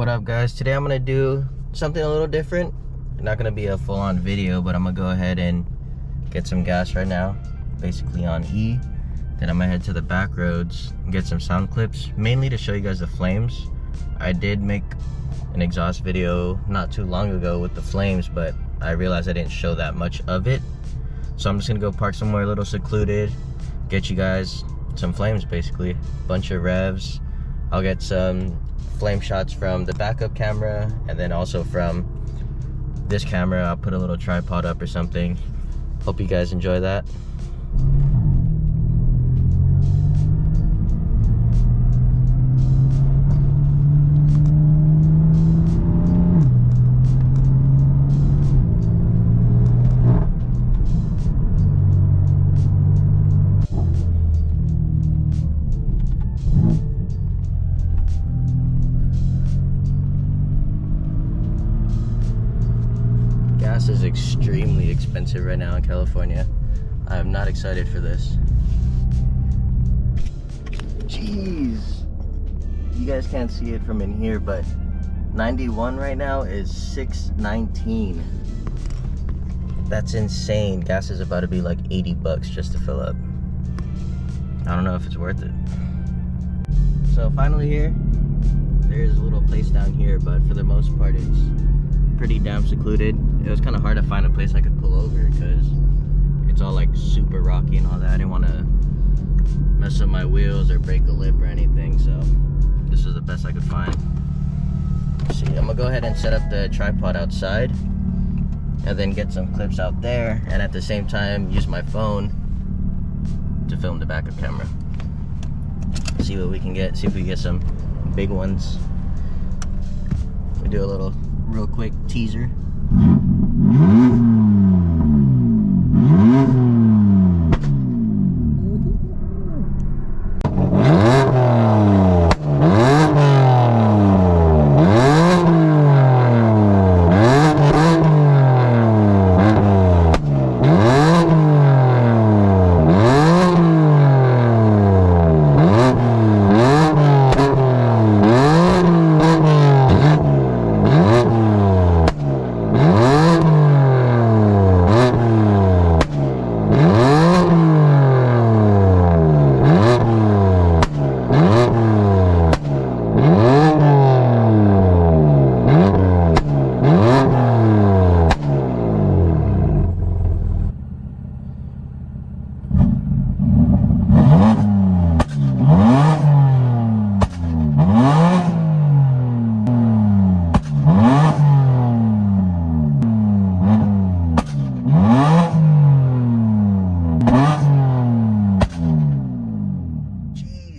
What up, guys? Today I'm gonna do something a little different. Not gonna be a full-on video, but I'm gonna go ahead and get some gas right now, basically on E. Then I'm gonna head to the back roads and get some sound clips, mainly to show you guys the flames. I did make an exhaust video not too long ago with the flames, but I realized I didn't show that much of it. So I'm just gonna go park somewhere a little secluded, get you guys some flames, basically. Bunch of revs. I'll get some flame shots from the backup camera, and then also from this camera. I'll put a little tripod up or something. Hope you guys enjoy that. Gas is extremely expensive right now in California. I am not excited for this. Jeez. You guys can't see it from in here, but 91 right now is $6.19. That's insane. Gas is about to be like 80 bucks just to fill up. I don't know if it's worth it. So finally here, there is a little place down here, but for the most part it's pretty damn secluded. It was kind of hard to find a place I could pull over because it's all like super rocky and all that. I didn't want to mess up my wheels or break a lip or anything, so this is the best I could find. Let's see, I'm gonna go ahead and set up the tripod outside and then get some clips out there, and at the same time use my phone to film the backup camera. See what we can get, see if we can get some big ones. We do a little real quick teaser.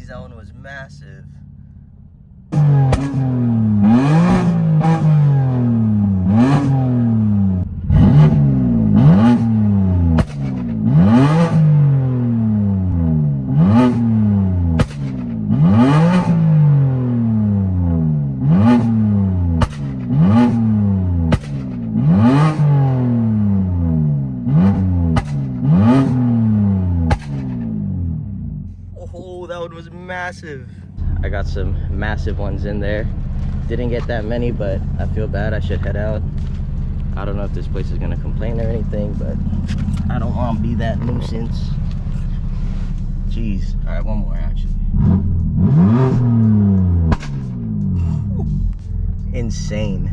That one was massive. Oh, that one was massive. I got some massive ones in there. Didn't get that many, but I feel bad. I should head out. I don't know if this place is gonna complain or anything, but I don't want to be that nuisance. Jeez. All right, one more actually. Insane.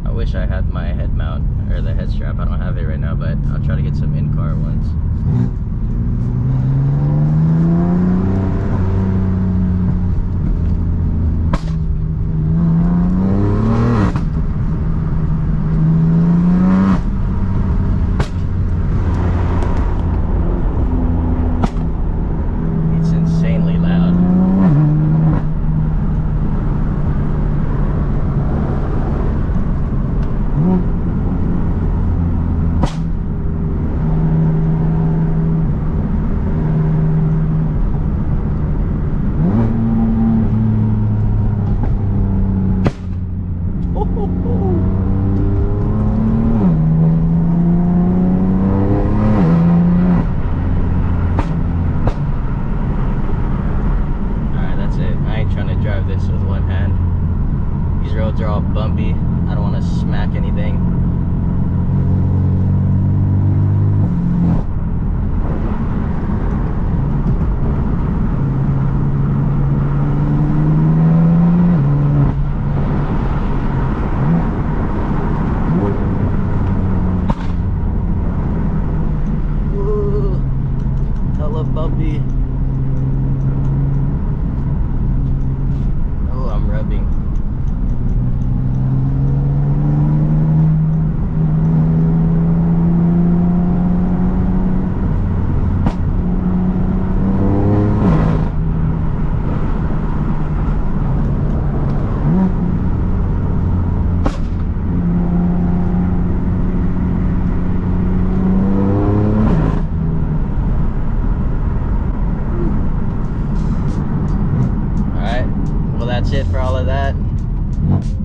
I wish I had my head mount or the head strap. I don't have it right now, but I'll try to get some in-car ones. puppy. Oh, I'm rubbing. That's it for all of that.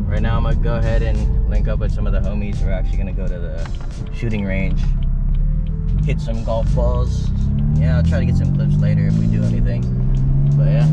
Right now I'm gonna go ahead and link up with some of the homies. We're actually gonna go to the shooting range, hit some golf balls. Yeah, I'll try to get some clips later if we do anything. But yeah,